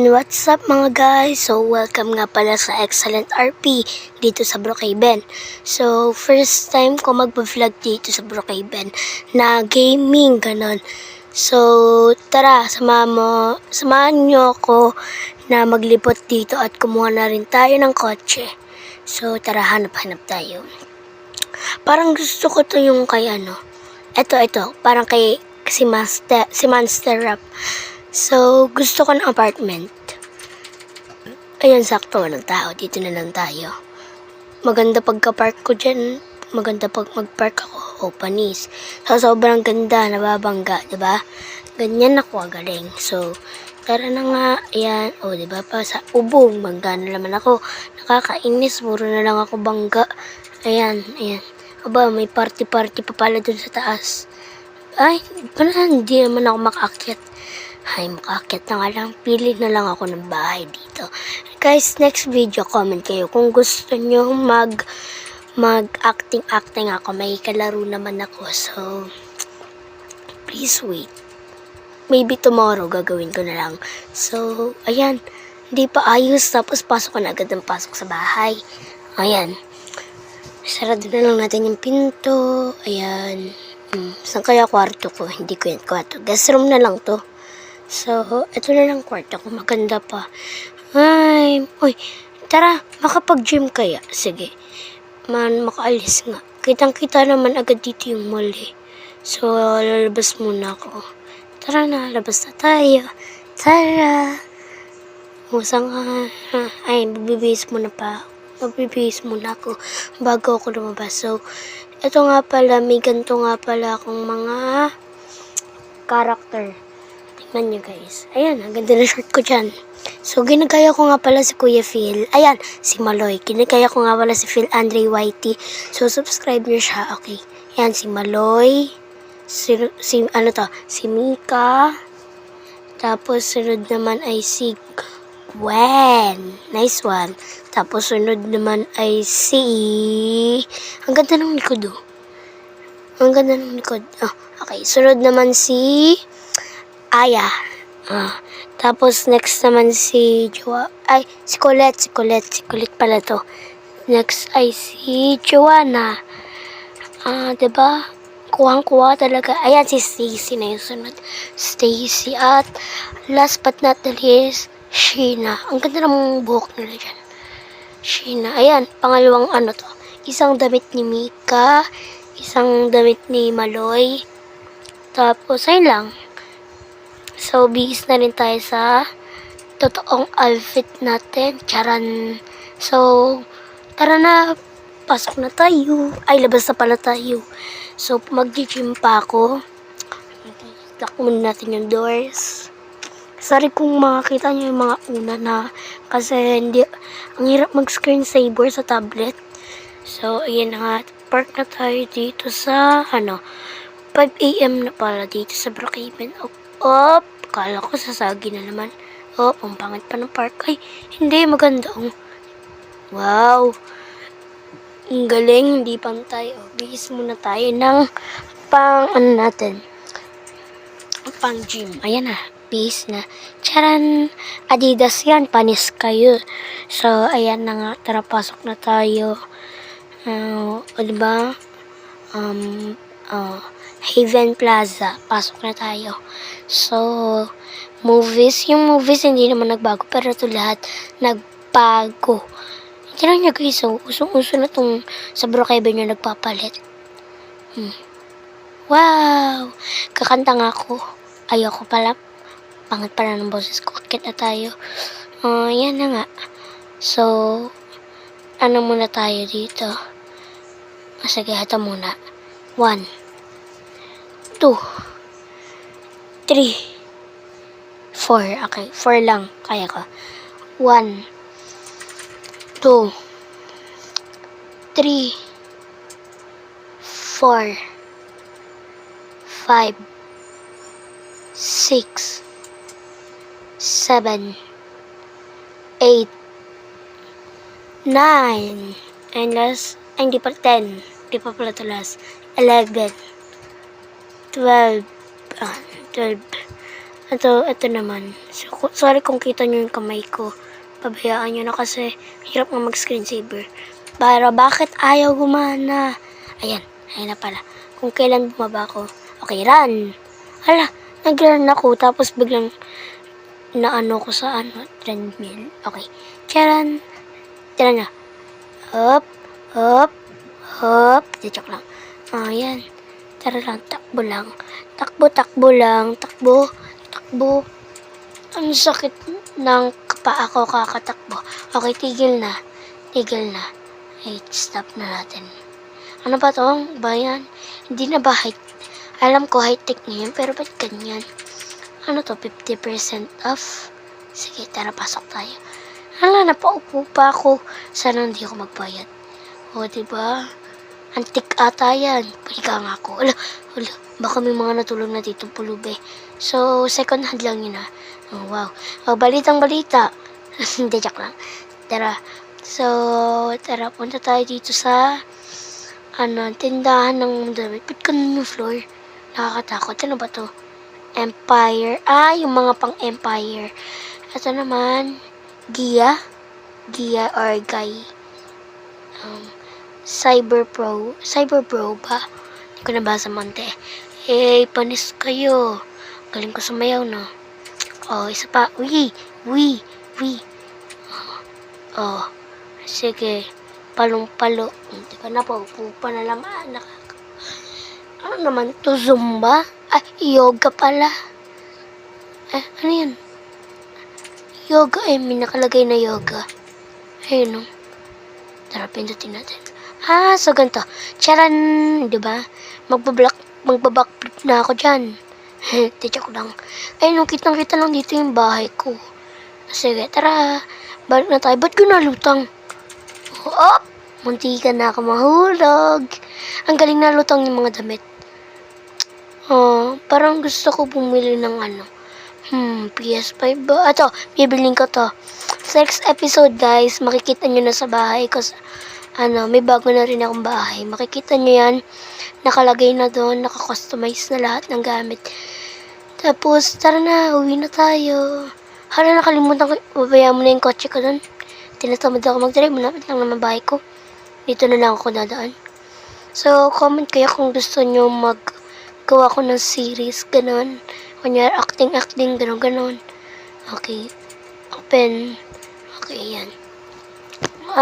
What's up mga guys? So, welcome nga pala sa Excellent RP dito sa Brookhaven. So, first time ko mag-vlog dito sa Brookhaven na gaming, ganon. So, tara, samahan nyo ako na maglipot dito at kumuha na rin tayo ng kotse. So, tara, hanap-hanap tayo. Parang gusto ko to yung kay Ito, parang kay si Monster Rap. So, gusto ko ng apartment. Ayan, sakto, walang tao. Dito na lang tayo. Maganda pagka-park ko dyan. Maganda pag mag-park ako. Panis. So, sobrang ganda. Nababangga, diba? Ganyan ako, galing. So, tara na nga. Ayan. Diba pa sa ubong. Bangga na naman ako. Nakakainis. Puro na lang ako bangga. Ayan. Aba, may party-party pa pala dun sa taas. Ay, hindi naman ako makaakyat. Ay, makakit na nga lang. Pili na lang ako ng bahay dito. Guys, next video, comment kayo. Kung gusto nyo mag-acting ako, may kalaro naman ako. So, please wait. Maybe tomorrow, gagawin ko na lang. So, ayan. Hindi pa ayos. Tapos, pasok ko na agad ng pasok sa bahay. Ayan. Sarado na lang natin yung pinto. Ayan. Saan kaya kwarto ko? Hindi ko yan kwarto. Guest room na lang to. So, ito na lang kwarto ko. Maganda pa. Ay, tara, makapag-gym kaya? Sige. Makaalis nga. Kitang-kita naman agad dito yung mall eh. So, lalabas muna ako. Tara na, labas na tayo. Tara. Musang magbibihis muna ako bago ako lumabas. So, ito nga pala, may ganito nga pala akong mga character. Tingnan nyo guys. Ayan, ang ganda na short ko dyan. So, ginagaya ko nga pala si Kuya Phil. Ayan, si Maloy. Ginagaya ko nga pala si Phil Andre Whitey. So, subscribe nyo siya. Okay. Ayan, si Maloy. Si Mika. Tapos, sunod naman ay si Gwen. Nice one. Tapos, sunod naman ay si... Ang ganda ng likod, oh. Ang ganda ng likod. Okay. Sunod naman si... Aya. Tapos, next naman si Colette. Si Colette pala to. Next ay si Joanna. Diba? Kuwang-kuwa talaga. Ayan, si Stacy na yung sunod. Stacy at last but not the least, Sheena. Ang ganda ng buhok nila dyan. Sheena. Ayan, pangalawang to. Isang damit ni Mika. Isang damit ni Maloy. Tapos, ayun lang. So, bihis na rin tayo sa totoong outfit natin. Charan. So, tara na. Pasok na tayo. Ay, labas na pala tayo. So, mag-gym pa ako. Lock muna natin yung doors. Sorry kung makakita nyo yung mga una na. Kasi, ang hirap mag-screensaver sa tablet. So, ayan na nga. Park na tayo dito sa, 5 AM na pala dito sa Brookhaven. Kala ko sasagi na naman. Ang pangit pa ng park. Ay, hindi, maganda. Wow. Ang galing, hindi pantay. Bihis muna tayo ng pang gym. Ayan na, bihis na. Charan! Adidas yan, panis kayo. So, ayan na nga, tara, pasok na tayo. Diba? Haven Plaza. Pasok na tayo. So, yung movies hindi naman nagbago, pero ito lahat nagbago. Tignan nyo guys, usong-uso na itong sa Brookhaven yung nagpapalit. Wow! Kakanta nga ako. Ayoko pala. Pangit pala ng boses ko. Akit na tayo. Yan na nga. So, muna tayo dito? Sige, ito muna. 1, 2, 3, 4. Okay, 4 lang. Kaya ko. 1, 2, 3, 4, 5, 6, 7, 8, 9, and last, hindi pa 10. Hindi pa pala ito last. 11, 12, Ito naman. So, sorry kung kita nyo yung kamay ko. Pabayaan nyo na kasi hirap nga mag-screensaver. Pero bakit ayaw gumana? Ayan na pala. Kung kailan bumaba ako. Okay, run! Hala, nag-run ako. Tapos biglang naano ko sa treadmill. Okay. Charan! Tira na. Up, up, up. Joke lang. Ayan. Tara lang, takbo lang. Takbo lang. Takbo. Ang sakit ng paa ko kakatakbo. Okay, tigil na. Hey, stop na natin. Ano ba to? Bayan? Hindi na ba alam ko high-tech ngayon, pero ba't ganyan? Ano to? 50% off? Sige, tara, pasok tayo. Hala, napaupo pa ako. Sana hindi ako magbayad. O, diba? Antik ata yan. Paliga nga ako. Hala, baka may mga natulog na ditong pulube. So, second hand lang yun Oh, wow. Oh, balitang-balita. Hindi, joke lang. Tara. So, tara, punta tayo dito sa tindahan ng damit. Ba't ganun yung floor? Nakakatakot. Ano ba to? Empire. Yung mga pang-Empire. Ito naman, Gia or Guy. Cyber Bro ba? Hindi ko nabasa monte. Panis kayo. Galing ko sumayaw, no? Oh, isa pa. Wee. Oh, sige. Palong-palo. Hindi ka na po. Pupa na naman. Ano naman to? Zumba? Yoga pala. Ano yan? Yoga, may nakalagay na yoga. Ayun, no? Tara, pindutin natin. So ganito. Charan! Diba? Magbabackflip na ako dyan. Joke lang. Ayun, kitang-kita lang dito yung bahay ko. Sige, tara. Balik na tayo. Ba't ko nalutang? Munti ka na ako mahulog. Ang galing na lutang yung mga damit. Parang gusto ko bumili ng PS5 ba? Ito, bibiling ko to. Sa next episode, guys, makikita nyo na sa bahay ko. May bago na rin akong bahay. Makikita nyo yan. Nakalagay na doon. Nakakustomize na lahat ng gamit. Tapos, tara na. Uwi na tayo. Hala, nakalimutan ko. Babaya mo na yung kotse ko doon. Tinatamad ako mag-drive. Malapit lang naman bahay ko. Dito na lang ako dadaan. So, comment kayo kung gusto nyo gawa ko ng series, ganon. Kunyari, acting, ganon. Okay. Open. Okay, yan.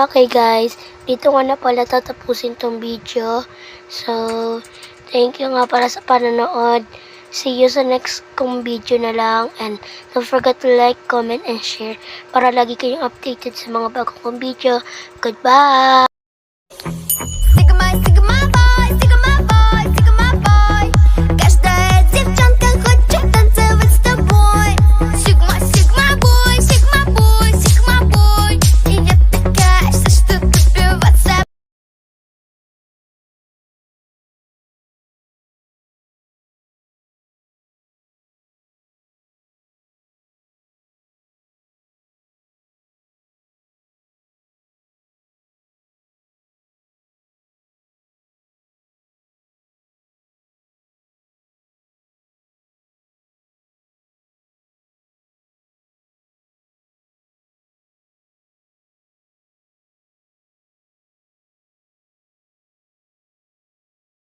Okay, guys. Dito nga na pala tatapusin tong video. So, thank you nga pala sa panonood. See you sa next kong video na lang. And don't forget to like, comment, and share para lagi kayong updated sa mga bagong kong video. Goodbye!